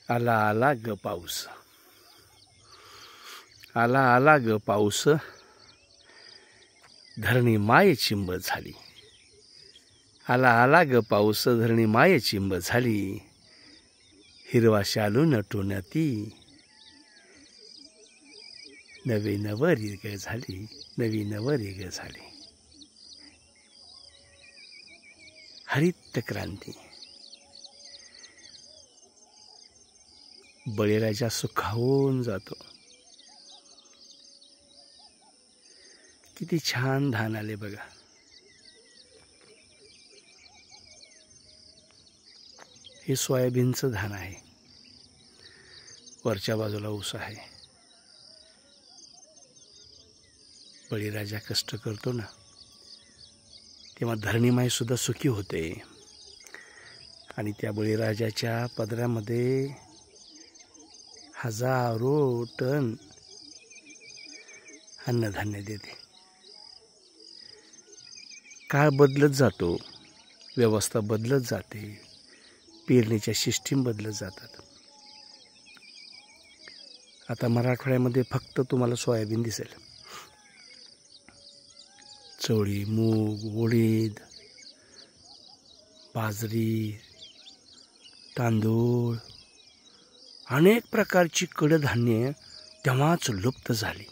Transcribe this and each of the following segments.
आला आला ग पाऊस, आला आला ग पाऊस, धरणी माय चिंब झाली. आला आला ग पाऊस, धरणी माय चिंब झाली. हिरवा शालू नटून ती नवी नवरी ग झाली, नवी नवरी ग झाली. हरित क्रांती. बळीराजा सुखावून जातो. किती छान धान आले बघा. हे सोयाबीनचं धान आहे. वरच्या बाजूला ऊस आहे. बळीराजा कष्ट करतो ना, तेव्हा धरणीमाई सुद्धा सुखी होते. आणि त्या बळीराजाच्या पदरामध्ये हजारो टन अन्नधान्य देते. काळ बदलत जातो, व्यवस्था बदलत जाते, पेरणीच्या सिस्टीम बदलत जातात. आता मराठवाड्यामध्ये फक्त तुम्हाला सोयाबीन दिसेल. चवळी, मूग, उडीद, बाजरी, तांदूळ, अनेक प्रकारची कडधान्ये तेव्हाच लुप्त झाली.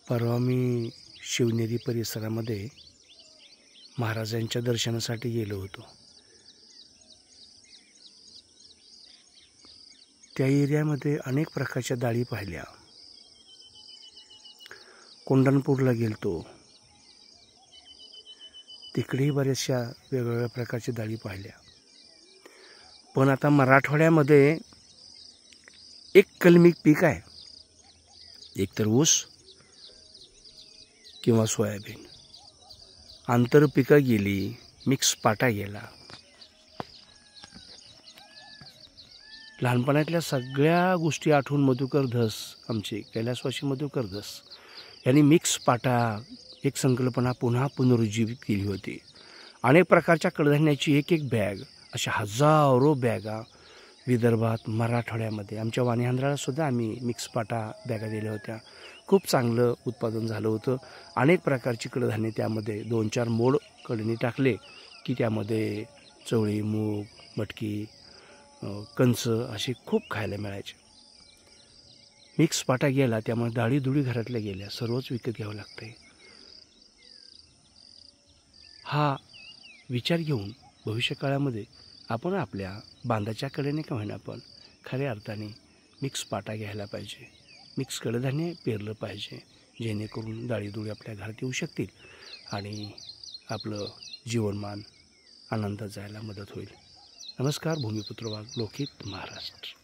परवा मी शिवनेरी परिसरामध्ये महाराजांच्या दर्शनासाठी गेलो होतो. त्या एरियामध्ये अनेक प्रकारच्या डाळी पाहिल्या. कोंढणपूरला गेलतो, तिकडेही बऱ्याचशा वेगवेगळ्या प्रकारच्या डाळी पाहिल्या. पण आता मराठवाड्यामध्ये एक कलमी पीक आहे, एक तर ऊस किंवा सोयाबीन. आंतरपिकं गेली, मिक्स पाटा गेला. लहानपणातल्या सगळ्या गोष्टी आठवून मधुकर धस, आमचे कैलासवासी मधुकर धस यांनी मिक्स पाटा एक संकल्पना पुन्हा पुनरुज्जीवित केली होती. अनेक प्रकारच्या कडधान्याची एक एक बॅग, अशा हजारो बॅगा विदर्भात, मराठवाड्यामध्ये, आमच्या वाणीहांद्राला सुद्धा आम्ही मिक्स पाटा बॅगा दिल्या होत्या. खूप चांगलं उत्पादन झालं होतं. अनेक प्रकारची कडधान्ये त्यामध्ये 2-4 मोड कडणी टाकले की त्यामध्ये चवळी, मूग, मटकी, कंच असे खूप खायला मिळायचे. मिक्स पाटा गेला, त्यामुळे डाळीदुळी घरातल्या गेल्या, सर्वच विकत घ्यावं लागतंय. हा विचार घेऊन भविष्यकाळामध्ये आपण आपल्या बांधाच्या कडेने का होईना पण खऱ्या अर्थाने मिक्स पाटा घ्यायला पाहिजे. मिक्स कडधान्य पेरलं पाहिजे, जेणेकरून डाळीदुळी आपल्या घरात येऊ शकतील आणि आपलं जीवनमान आनंदात जायला मदत होईल. नमस्कार. भूमिपुत्र वाघ, लोकहित महाराष्ट्र.